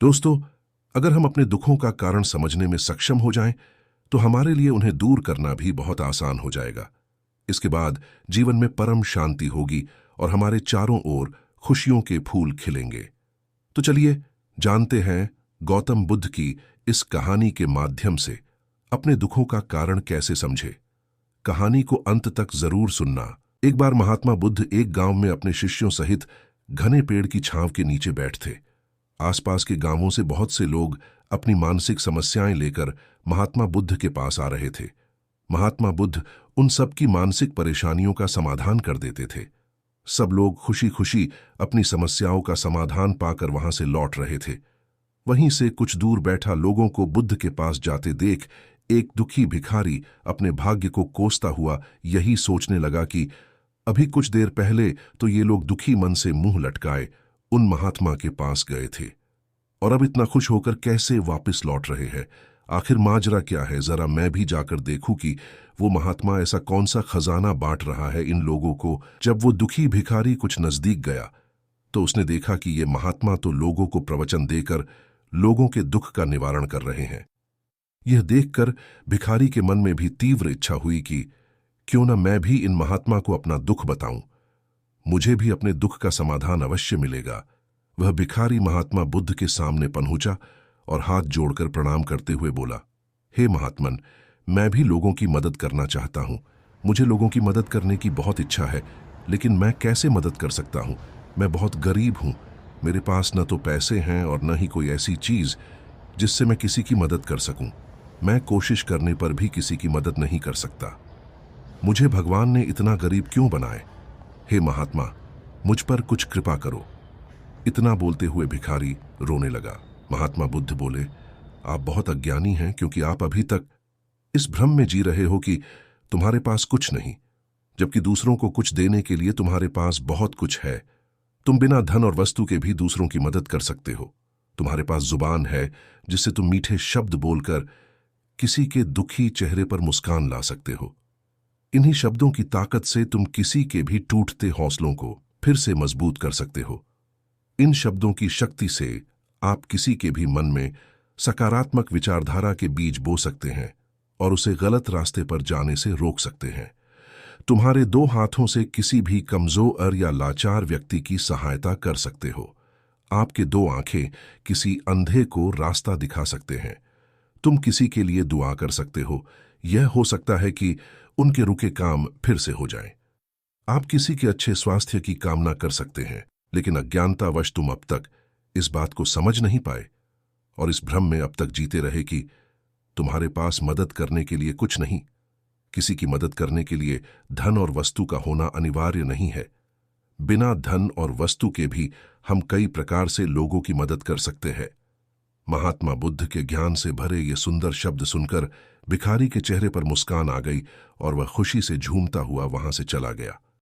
दोस्तों, अगर हम अपने दुखों का कारण समझने में सक्षम हो जाएं, तो हमारे लिए उन्हें दूर करना भी बहुत आसान हो जाएगा। इसके बाद जीवन में परम शांति होगी और हमारे चारों ओर खुशियों के फूल खिलेंगे। तो चलिए जानते हैं गौतम बुद्ध की इस कहानी के माध्यम से अपने दुखों का कारण कैसे समझे। कहानी को अंत तक जरूर सुनना। एक बार महात्मा बुद्ध एक गांव में अपने शिष्यों सहित घने पेड़ की छांव के नीचे बैठ थे। आसपास के गांवों से बहुत से लोग अपनी मानसिक समस्याएं लेकर महात्मा बुद्ध के पास आ रहे थे। महात्मा बुद्ध उन सब की मानसिक परेशानियों का समाधान कर देते थे। सब लोग खुशी खुशी अपनी समस्याओं का समाधान पाकर वहां से लौट रहे थे। वहीं से कुछ दूर बैठा लोगों को बुद्ध के पास जाते देख एक दुखी भिखारी अपने भाग्य को कोसता हुआ यही सोचने लगा कि अभी कुछ देर पहले तो ये लोग दुखी मन से मुंह लटकाए उन महात्मा के पास गए थे, और अब इतना खुश होकर कैसे वापस लौट रहे हैं। आखिर माजरा क्या है, जरा मैं भी जाकर देखूं कि वो महात्मा ऐसा कौन सा खजाना बांट रहा है इन लोगों को। जब वो दुखी भिखारी कुछ नजदीक गया तो उसने देखा कि ये महात्मा तो लोगों को प्रवचन देकर लोगों के दुख का निवारण कर रहे हैं। यह देखकर भिखारी के मन में भी तीव्र इच्छा हुई कि क्यों न मैं भी इन महात्मा को अपना दुख बताऊं, मुझे भी अपने दुख का समाधान अवश्य मिलेगा। वह भिखारी महात्मा बुद्ध के सामने पहुंचा और हाथ जोड़कर प्रणाम करते हुए बोला, हे महात्मन, मैं भी लोगों की मदद करना चाहता हूं। मुझे लोगों की मदद करने की बहुत इच्छा है, लेकिन मैं कैसे मदद कर सकता हूं? मैं बहुत गरीब हूं। मेरे पास न तो पैसे हैं और न ही कोई ऐसी चीज जिससे मैं किसी की मदद कर सकूं। मैं कोशिश करने पर भी किसी की मदद नहीं कर सकता। मुझे भगवान ने इतना गरीब क्यों बनाए? हे महात्मा, मुझ पर कुछ कृपा करो। इतना बोलते हुए भिखारी रोने लगा। महात्मा बुद्ध बोले, आप बहुत अज्ञानी हैं, क्योंकि आप अभी तक इस भ्रम में जी रहे हो कि तुम्हारे पास कुछ नहीं, जबकि दूसरों को कुछ देने के लिए तुम्हारे पास बहुत कुछ है। तुम बिना धन और वस्तु के भी दूसरों की मदद कर सकते हो। तुम्हारे पास जुबान है जिससे तुम मीठे शब्द बोलकर किसी के दुखी चेहरे पर मुस्कान ला सकते हो। इन्हीं शब्दों की ताकत से तुम किसी के भी टूटते हौसलों को फिर से मजबूत कर सकते हो। इन शब्दों की शक्ति से आप किसी के भी मन में सकारात्मक विचारधारा के बीज बो सकते हैं और उसे गलत रास्ते पर जाने से रोक सकते हैं। तुम्हारे दो हाथों से किसी भी कमजोर या लाचार व्यक्ति की सहायता कर सकते हो। आपके दो आंखें किसी अंधे को रास्ता दिखा सकते हैं। तुम किसी के लिए दुआ कर सकते हो। यह हो सकता है कि उनके रुके काम फिर से हो जाएं। आप किसी के अच्छे स्वास्थ्य की कामना कर सकते हैं, लेकिन अज्ञानतावश तुम अब तक इस बात को समझ नहीं पाए और इस भ्रम में अब तक जीते रहे कि तुम्हारे पास मदद करने के लिए कुछ नहीं। किसी की मदद करने के लिए धन और वस्तु का होना अनिवार्य नहीं है। बिना धन और वस्तु के भी हम कई प्रकार से लोगों की मदद कर सकते हैं। महात्मा बुद्ध के ज्ञान से भरे ये सुंदर शब्द सुनकर भिखारी के चेहरे पर मुस्कान आ गई और वह खुशी से झूमता हुआ वहां से चला गया।